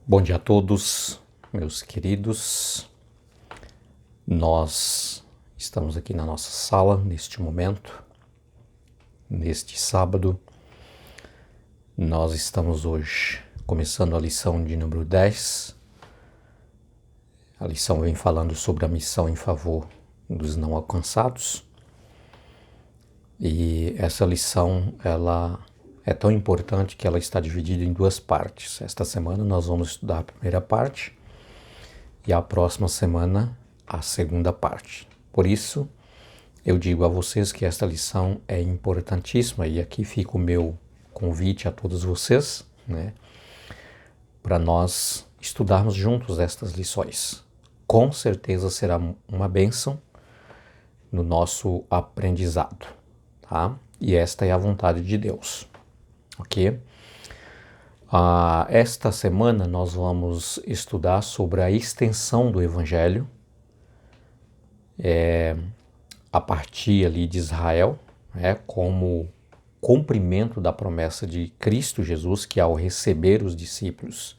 Bom dia a todos, meus queridos. Nós estamos aqui na nossa sala neste momento, neste sábado. Nós estamos hoje começando a lição de número 10. A lição vem falando sobre a missão em favor dos não alcançados. E essa lição, ela é tão importante que ela está dividida em duas partes. Esta semana nós vamos estudar a primeira parte e a próxima semana a segunda parte. Por isso, eu digo a vocês que esta lição é importantíssima e aqui fica o meu convite a todos vocês, para nós estudarmos juntos estas lições. Com certeza será uma bênção no nosso aprendizado, tá? E esta é a vontade de Deus. Ok? Esta semana nós vamos estudar sobre a extensão do Evangelho a partir ali de Israel, como cumprimento da promessa de Cristo Jesus, que ao receber os discípulos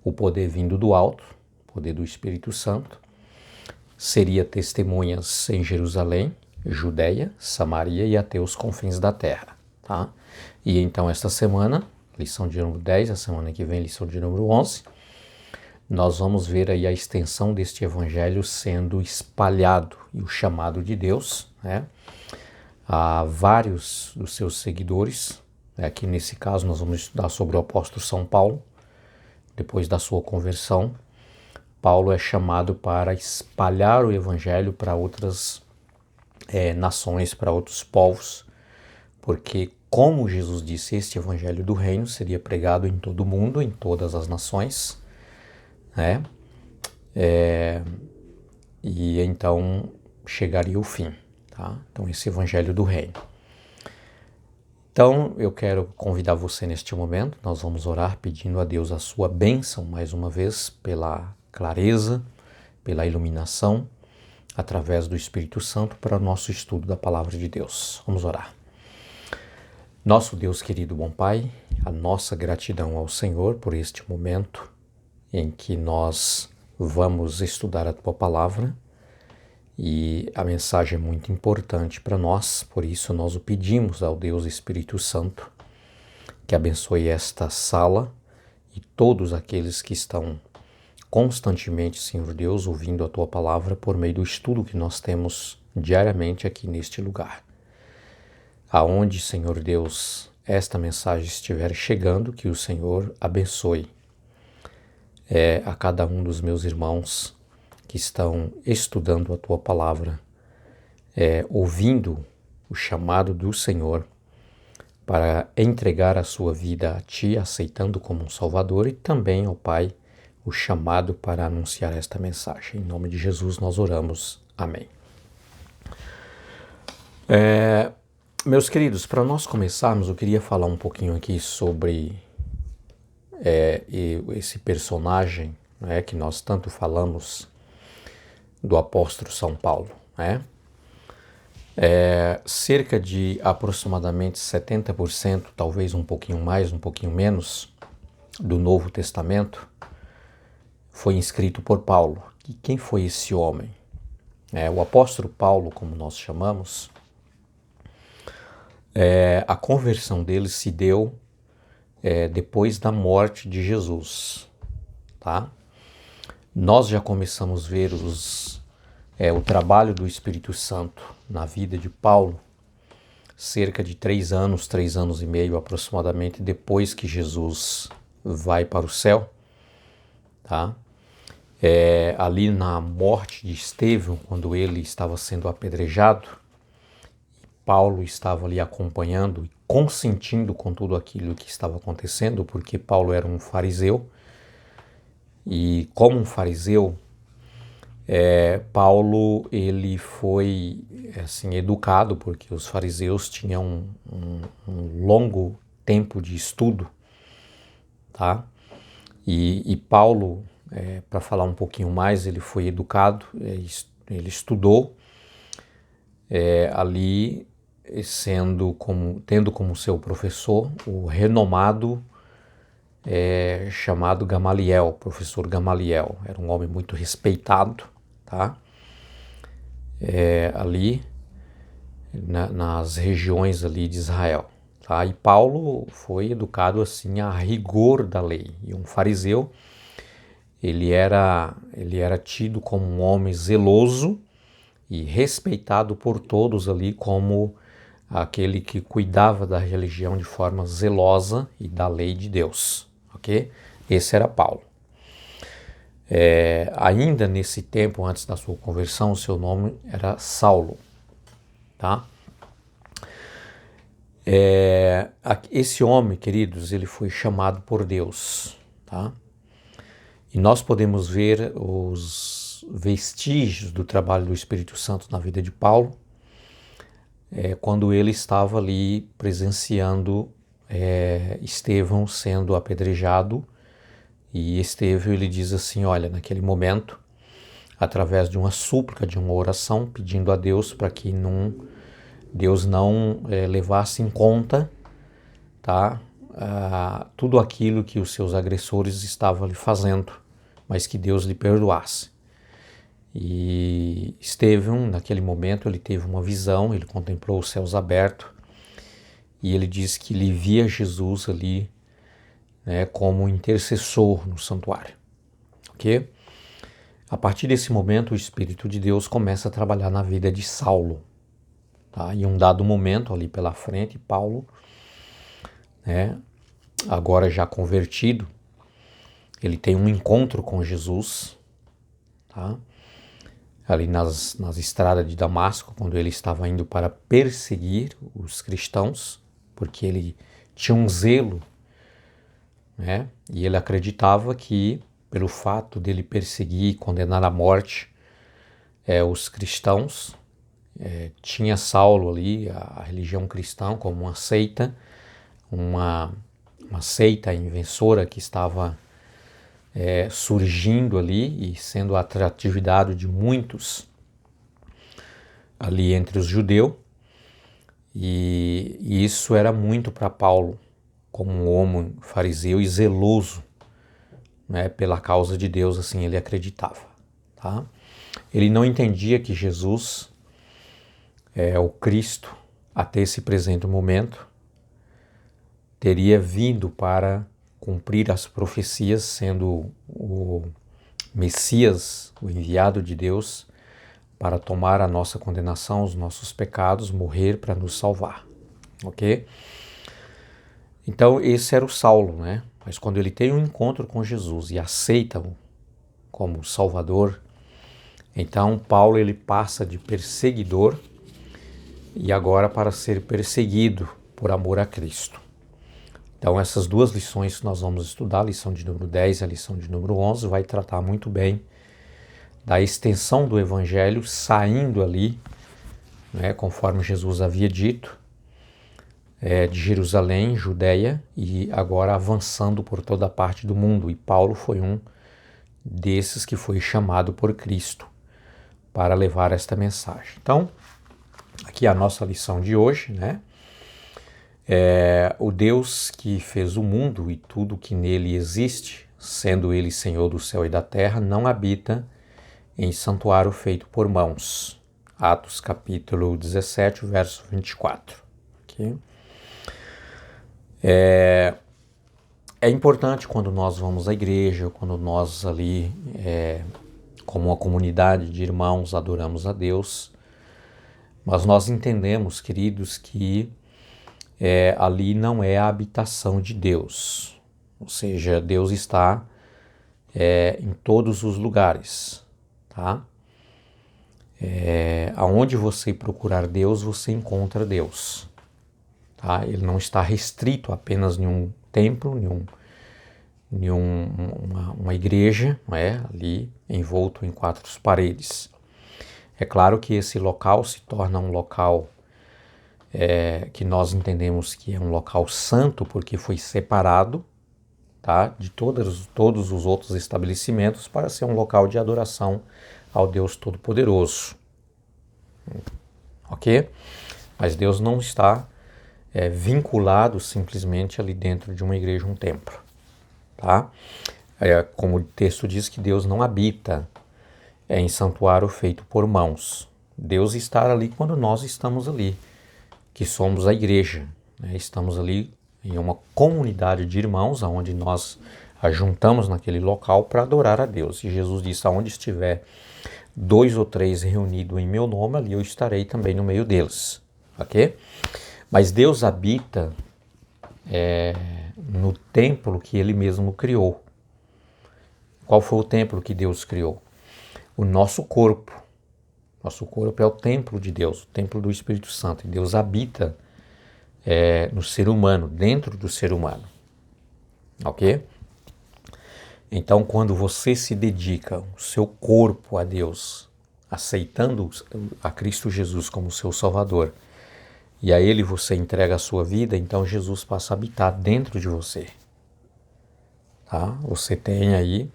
o poder vindo do alto, o poder do Espírito Santo, seria testemunhas em Jerusalém, Judeia, Samaria e até os confins da terra. Tá? E então esta semana, lição de número 10, a semana que vem lição de número 11, nós vamos ver aí a extensão deste evangelho sendo espalhado e o chamado de Deus, a vários dos seus seguidores. Aqui nesse caso nós vamos estudar sobre o apóstolo São Paulo. Depois da sua conversão, Paulo é chamado para espalhar o evangelho para outras nações, para outros povos, porque, como Jesus disse, este evangelho do reino seria pregado em todo o mundo, em todas as nações, e então chegaria o fim, tá? Então esse evangelho do reino. Então eu quero convidar você neste momento, nós vamos orar pedindo a Deus a sua bênção mais uma vez, pela clareza, pela iluminação, através do Espírito Santo para o nosso estudo da Palavra de Deus. Vamos orar. Nosso Deus querido, bom Pai, a nossa gratidão ao Senhor por este momento em que nós vamos estudar a Tua Palavra, e a mensagem é muito importante para nós, por isso nós o pedimos ao Deus Espírito Santo que abençoe esta sala e todos aqueles que estão constantemente, Senhor Deus, ouvindo a Tua Palavra por meio do estudo que nós temos diariamente aqui neste lugar. Aonde, Senhor Deus, esta mensagem estiver chegando, que o Senhor abençoe a cada um dos meus irmãos que estão estudando a Tua Palavra, ouvindo o chamado do Senhor para entregar a sua vida a Ti, aceitando como um Salvador, e também, ó Pai, o chamado para anunciar esta mensagem. Em nome de Jesus nós oramos. Amém. Meus queridos, para nós começarmos, eu queria falar um pouquinho aqui sobre esse personagem, que nós tanto falamos, do apóstolo São Paulo. Cerca de aproximadamente 70%, talvez um pouquinho mais, um pouquinho menos, do Novo Testamento foi escrito por Paulo. E quem foi esse homem? O apóstolo Paulo, como nós chamamos, a conversão dele se deu depois da morte de Jesus. Tá? Nós já começamos a ver o trabalho do Espírito Santo na vida de Paulo cerca de 3 anos e meio aproximadamente depois que Jesus vai para o céu. Tá? Ali na morte de Estevão, quando ele estava sendo apedrejado, Paulo estava ali acompanhando e consentindo com tudo aquilo que estava acontecendo, porque Paulo era um fariseu, e como um fariseu, Paulo ele foi assim, educado, porque os fariseus tinham um longo tempo de estudo, tá? E Paulo, para falar um pouquinho mais, ele foi educado, ele estudou ali, tendo como seu professor o renomado chamado Gamaliel, professor Gamaliel. Era um homem muito respeitado, tá? Ali nas regiões ali de Israel. Tá? E Paulo foi educado assim a rigor da lei. E um fariseu, ele era tido como um homem zeloso e respeitado por todos ali como aquele que cuidava da religião de forma zelosa e da lei de Deus, ok? Esse era Paulo. Ainda nesse tempo, antes da sua conversão, o seu nome era Saulo, tá? Esse homem, queridos, ele foi chamado por Deus, tá? E nós podemos ver os vestígios do trabalho do Espírito Santo na vida de Paulo, quando ele estava ali presenciando Estevão sendo apedrejado. E Estevão, ele diz assim, olha, naquele momento, através de uma súplica, de uma oração, pedindo a Deus para que Deus não levasse em conta, tá, tudo aquilo que os seus agressores estavam lhe fazendo, mas que Deus lhe perdoasse. E Estevão, naquele momento, ele teve uma visão, ele contemplou os céus abertos e ele diz que ele via Jesus ali, né, como intercessor no santuário, ok? A partir desse momento, o Espírito de Deus começa a trabalhar na vida de Saulo, tá? Em um dado momento ali pela frente, Paulo, né, agora já convertido, ele tem um encontro com Jesus, tá? Ali nas estradas de Damasco, quando ele estava indo para perseguir os cristãos, porque ele tinha um zelo, né? E ele acreditava que, pelo fato dele perseguir e condenar à morte os cristãos, tinha Saulo ali, a religião cristã, como uma seita, uma seita inversora que estava surgindo ali e sendo a atratividade de muitos ali entre os judeus, e isso era muito para Paulo, como um homem fariseu e zeloso, né, pela causa de Deus, assim ele acreditava, tá? Ele não entendia que Jesus o Cristo, até esse presente momento, teria vindo para cumprir as profecias, sendo o Messias, o enviado de Deus, para tomar a nossa condenação, os nossos pecados, morrer para nos salvar, ok? Então esse era o Saulo, né? Mas quando ele tem um encontro com Jesus e aceita-o como Salvador, então Paulo ele passa de perseguidor e agora para ser perseguido por amor a Cristo. Então essas duas lições que nós vamos estudar, a lição de número 10 e a lição de número 11, vai tratar muito bem da extensão do Evangelho, saindo ali, né, conforme Jesus havia dito, de Jerusalém, Judeia, e agora avançando por toda a parte do mundo. E Paulo foi um desses que foi chamado por Cristo para levar esta mensagem. Então, aqui a nossa lição de hoje, né? O Deus que fez o mundo e tudo que nele existe, sendo ele Senhor do céu e da terra, não habita em santuário feito por mãos. Atos capítulo 17, verso 24. Okay? É importante quando nós vamos à igreja, quando nós ali, como uma comunidade de irmãos, adoramos a Deus, mas nós entendemos, queridos, que ali não é a habitação de Deus, ou seja, Deus está em todos os lugares, tá? Aonde você procurar Deus, você encontra Deus, tá? Ele não está restrito apenas em um templo, em uma igreja, não é? Ali envolto em quatro paredes. É claro que esse local se torna um local que nós entendemos que é um local santo porque foi separado, tá, de todos os outros estabelecimentos para ser um local de adoração ao Deus Todo-Poderoso. Ok? Mas Deus não está vinculado simplesmente ali dentro de uma igreja, um templo. tá? Como o texto diz que Deus não habita em santuário feito por mãos. Deus está ali quando nós estamos ali, que somos a igreja, né? Estamos ali em uma comunidade de irmãos, onde nós ajuntamos naquele local para adorar a Deus. E Jesus disse, aonde estiver 2 ou 3 reunidos em meu nome, ali eu estarei também no meio deles, ok? Mas Deus habita no templo que Ele mesmo criou. Qual foi o templo que Deus criou? O nosso corpo. Nosso corpo é o templo de Deus, o templo do Espírito Santo. E Deus habita no ser humano, dentro do ser humano. Ok? Então, quando você se dedica o seu corpo a Deus, aceitando a Cristo Jesus como seu Salvador, e a Ele você entrega a sua vida, então Jesus passa a habitar dentro de você. Tá? Você tem aí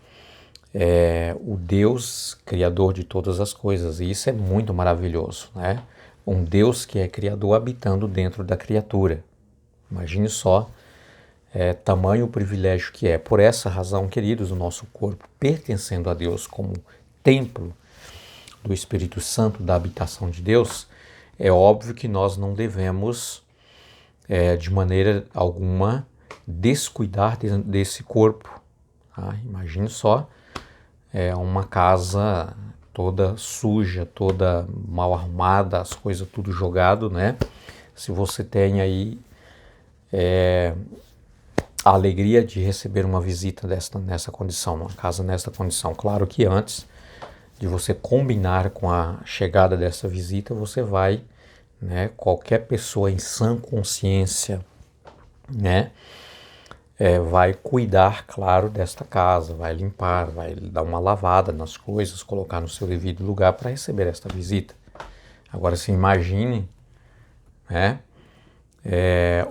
o Deus Criador de todas as coisas, e isso é muito maravilhoso, né? Um Deus que é Criador habitando dentro da criatura. Imagine só tamanho o privilégio que é. Por essa razão, queridos, o nosso corpo pertencendo a Deus como templo do Espírito Santo, da habitação de Deus, é óbvio que nós não devemos, de maneira alguma, descuidar desse corpo. Tá? Imagine só uma casa toda suja, toda mal arrumada, as coisas tudo jogado, né? Se você tem aí a alegria de receber uma visita nessa condição, uma casa nessa condição. Claro que antes de você combinar com a chegada dessa visita, você vai, né, qualquer pessoa em sã consciência, né, vai cuidar, claro, desta casa, vai limpar, vai dar uma lavada nas coisas, colocar no seu devido lugar para receber esta visita. Agora, se imagine, né,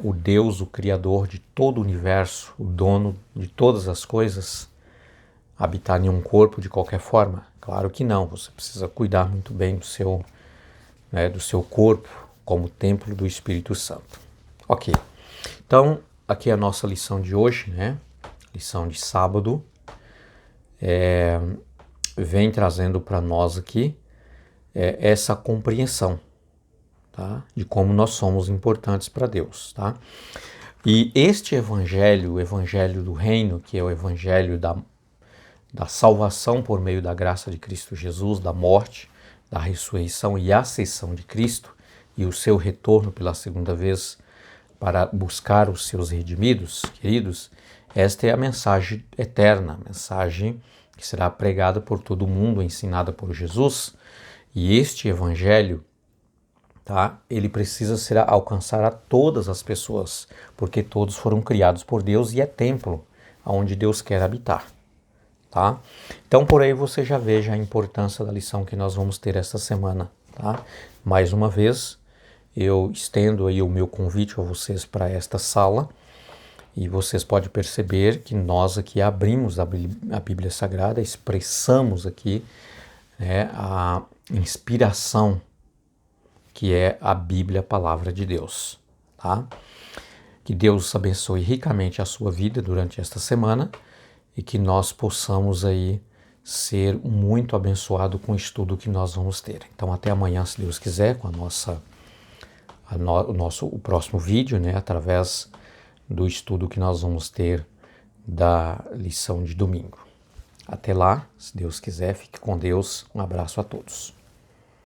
o Deus, o Criador de todo o universo, o dono de todas as coisas, habitar em um corpo de qualquer forma? Claro que não, você precisa cuidar muito bem do seu corpo como templo do Espírito Santo. Ok, então aqui é a nossa lição de hoje, né? Lição de sábado, vem trazendo para nós aqui essa compreensão, tá? De como nós somos importantes para Deus, tá? E este evangelho, o evangelho do reino, que é o evangelho da salvação por meio da graça de Cristo Jesus, da morte, da ressurreição e ascensão de Cristo, e o seu retorno pela segunda vez para buscar os seus redimidos, queridos, esta é a mensagem eterna, a mensagem que será pregada por todo mundo, ensinada por Jesus, e este evangelho, tá, ele precisa alcançar a todas as pessoas, porque todos foram criados por Deus e é templo onde Deus quer habitar. Tá? Então, por aí você já veja a importância da lição que nós vamos ter esta semana. Tá? Mais uma vez, eu estendo aí o meu convite a vocês para esta sala e vocês podem perceber que nós aqui abrimos a Bíblia Sagrada, expressamos aqui, né, a inspiração que é a Bíblia, a Palavra de Deus. Tá? Que Deus abençoe ricamente a sua vida durante esta semana e que nós possamos aí ser muito abençoados com o estudo que nós vamos ter. Então até amanhã, se Deus quiser, com o próximo vídeo, né, através do estudo que nós vamos ter da lição de domingo. Até lá, se Deus quiser, fique com Deus. Um abraço a todos.